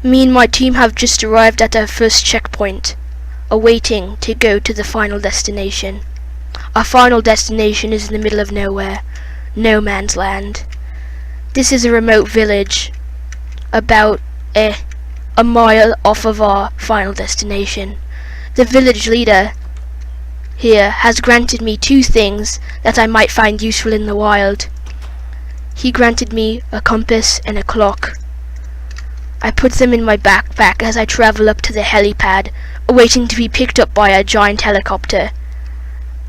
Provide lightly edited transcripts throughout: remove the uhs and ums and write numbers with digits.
Me and my team have just arrived at our first checkpoint, awaiting to go to the final destination. Our final destination is in the middle of nowhere, no man's land. This is a remote village, about a mile off of our final destination. The village leader here has granted me 2 things that I might find useful in the wild. He granted me a compass and a clock. I put them in my backpack as I travel up to the helipad, waiting to be picked up by a giant helicopter.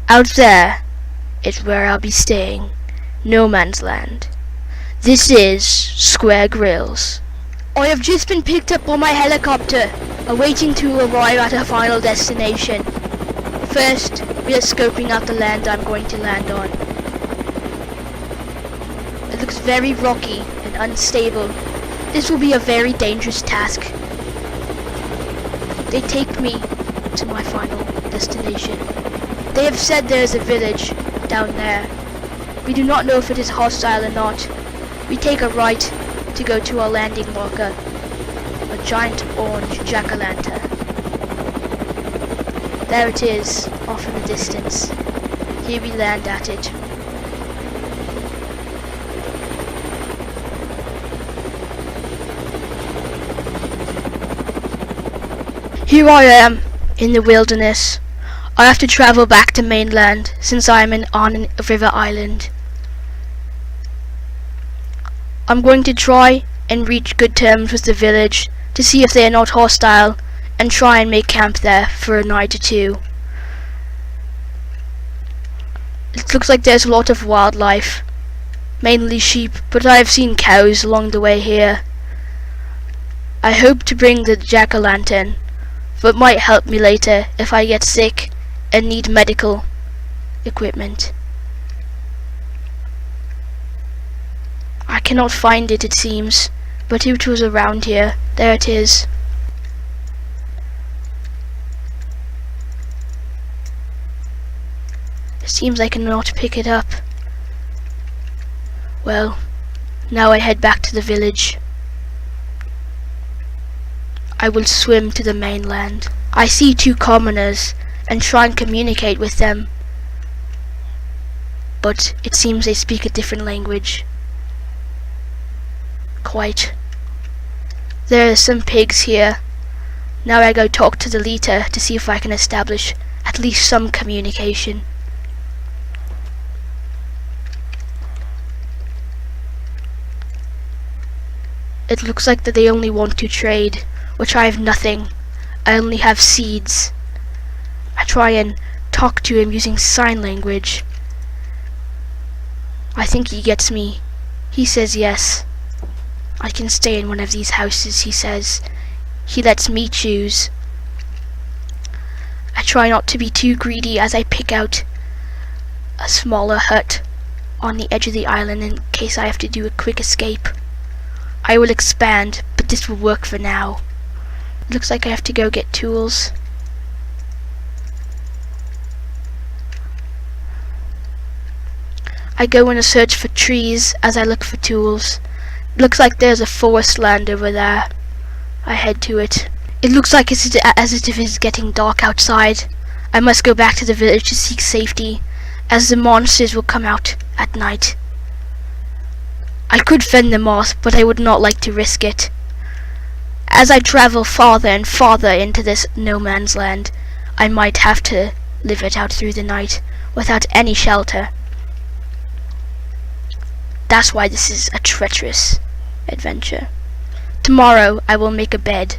Out there is where I'll be staying, no man's land. This is Square Grylls. I have just been picked up by my helicopter, awaiting to arrive at our final destination. First, we are scoping out the land I'm going to land on. It looks very rocky and unstable. This will be a very dangerous task. They take me to my final destination. They have said there is a village down there. We do not know if it is hostile or not. We take a right to go to our landing marker, a giant orange jack-o'-lantern. There it is, off in the distance. Here we land at it. Here I am, in the wilderness. I have to travel back to mainland, since I am on a river island. I'm going to try and reach good terms with the village, to see if they are not hostile, and try and make camp there for a night or 2. It looks like there's a lot of wildlife, mainly sheep, but I have seen cows along the way here. I hope to bring the jack-o'-lantern, but might help me later if I get sick and need medical equipment. I cannot find it, it seems, but it was around here. There it is. It seems I cannot pick it up. Well, now I head back to the village. I will swim to the mainland. I see 2 commoners and try and communicate with them, but it seems they speak a different language. Quite. There are some pigs here. Now I go talk to the leader to see if I can establish at least some communication. It looks like that they only want to trade, which I have nothing. I only have seeds. I try and talk to him using sign language. I think he gets me. He says yes. I can stay in one of these houses, he says. He lets me choose. I try not to be too greedy as I pick out a smaller hut on the edge of the island in case I have to do a quick escape. I will expand, but this will work for now. It looks like I have to go get tools. I go in a search for trees as I look for tools. It looks like there's a forest land over there. I head to it. It looks like as if it's getting dark outside. I must go back to the village to seek safety, as the monsters will come out at night. I could fend them off, but I would not like to risk it. As I travel farther and farther into this no man's land, I might have to live it out through the night without any shelter. That's why this is a treacherous adventure. Tomorrow I will make a bed,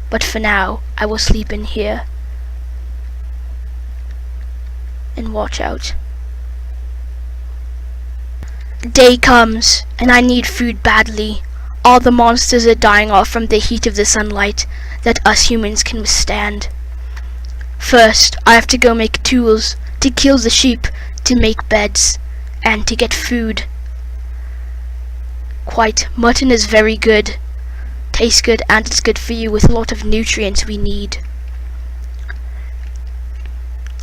but for now I will sleep in here and watch out. Day comes and I need food badly. All the monsters are dying off from the heat of the sunlight that us humans can withstand. First, I have to go make tools to kill the sheep, to make beds, and to get food. Quite, mutton is very good, tastes good, and it's good for you with a lot of nutrients we need.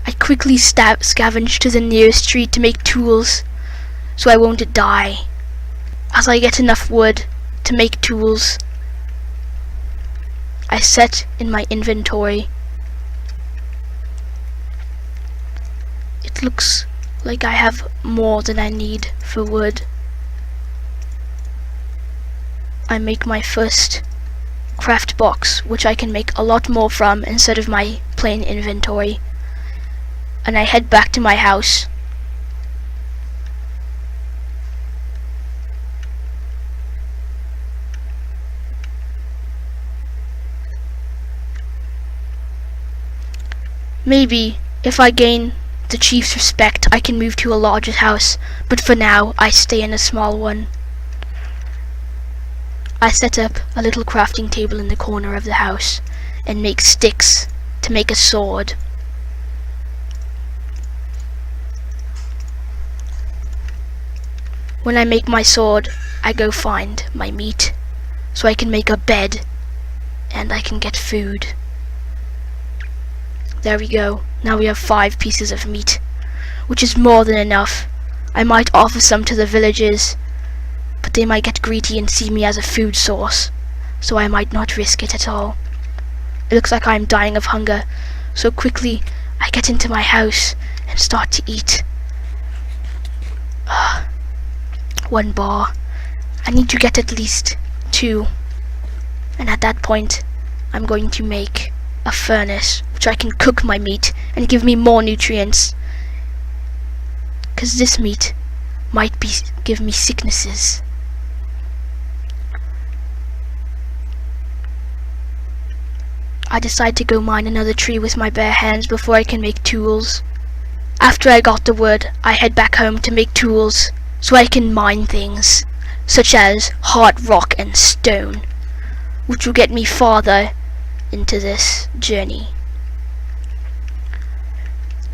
I quickly scavenge to the nearest tree to make tools, so I won't die. As I get enough wood to make tools, I set in my inventory. It looks like I have more than I need for wood. I make my first craft box, which I can make a lot more from instead of my plain inventory. And I head back to my house. Maybe if I gain the chief's respect, I can move to a larger house, but for now I stay in a small one. I set up a little crafting table in the corner of the house and make sticks to make a sword. When I make my sword, I go find my meat so I can make a bed and I can get food. There we go. Now we have 5 pieces of meat, which is more than enough. I might offer some to the villagers, but they might get greedy and see me as a food source, so I might not risk it at all. It looks like I'm dying of hunger, so quickly I get into my house and start to eat. 1 bar. I need to get at least 2, and at that point I'm going to make a furnace which I can cook my meat and give me more nutrients, because this meat might give me sicknesses. I decide to go mine another tree with my bare hands before I can make tools. After I got the wood, I head back home to make tools so I can mine things such as hard rock and stone, which will get me farther into this journey.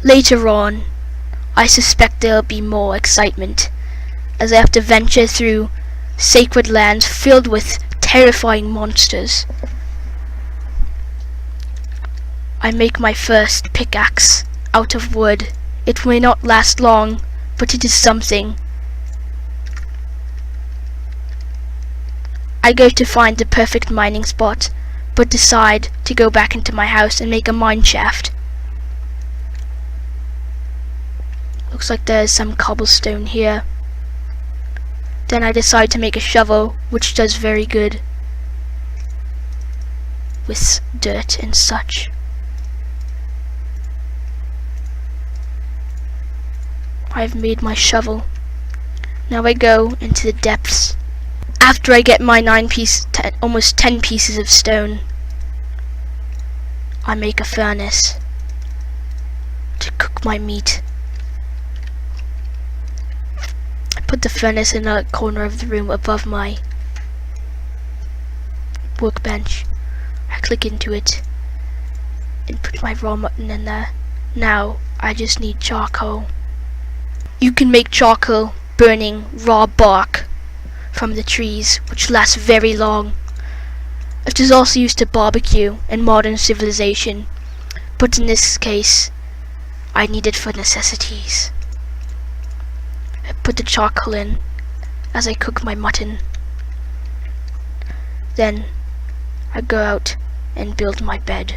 Later on, I suspect there'll be more excitement as I have to venture through sacred lands filled with terrifying monsters. I make my first pickaxe out of wood. It may not last long, but it is something. I go to find the perfect mining spot, but decide to go back into my house and make a mine shaft. Looks like there's some cobblestone here. Then I decide to make a shovel, which does very good with dirt and such. I've made my shovel. Now I go into the depths. After I get my almost 10 pieces of stone, I make a furnace to cook my meat. I put the furnace in a corner of the room above my workbench. I click into it and put my raw mutton in there. Now I just need charcoal. You can make charcoal burning raw bark from the trees, which lasts very long. It is also used to barbecue in modern civilization, but in this case I need it for necessities. I put the charcoal in as I cook my mutton. Then I go out and build my bed.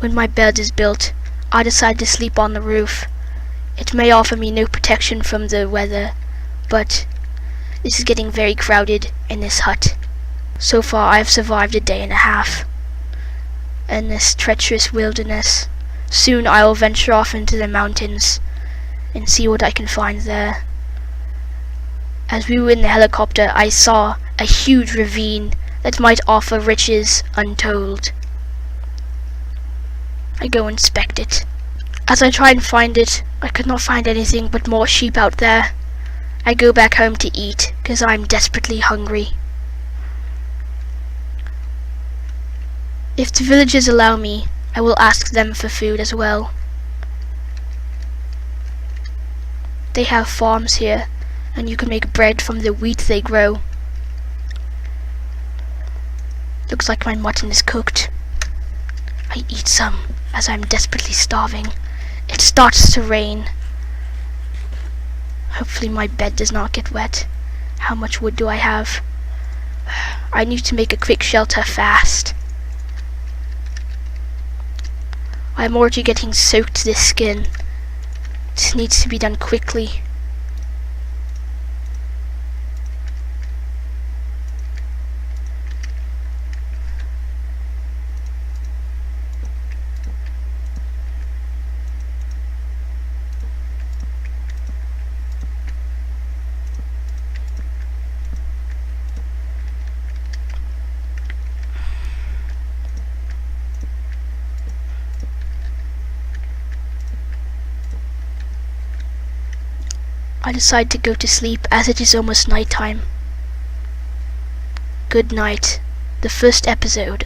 When my bed is built, I decide to sleep on the roof. It may offer me no protection from the weather, but this is getting very crowded in this hut. So far I have survived a day and a half in this treacherous wilderness. Soon I will venture off into the mountains and see what I can find there. As we were in the helicopter, I saw a huge ravine that might offer riches untold. I go inspect it. As I try and find it, I could not find anything but more sheep out there. I go back home to eat, because I'm desperately hungry. If the villagers allow me, I will ask them for food as well. They have farms here, and you can make bread from the wheat they grow. Looks like my mutton is cooked. I eat some, as I'm desperately starving. It starts to rain. Hopefully my bed does not get wet. How much wood do I have? I need to make a quick shelter fast. I'm already getting soaked to the skin. This needs to be done quickly. I decide to go to sleep as it is almost night time. Good night. The first episode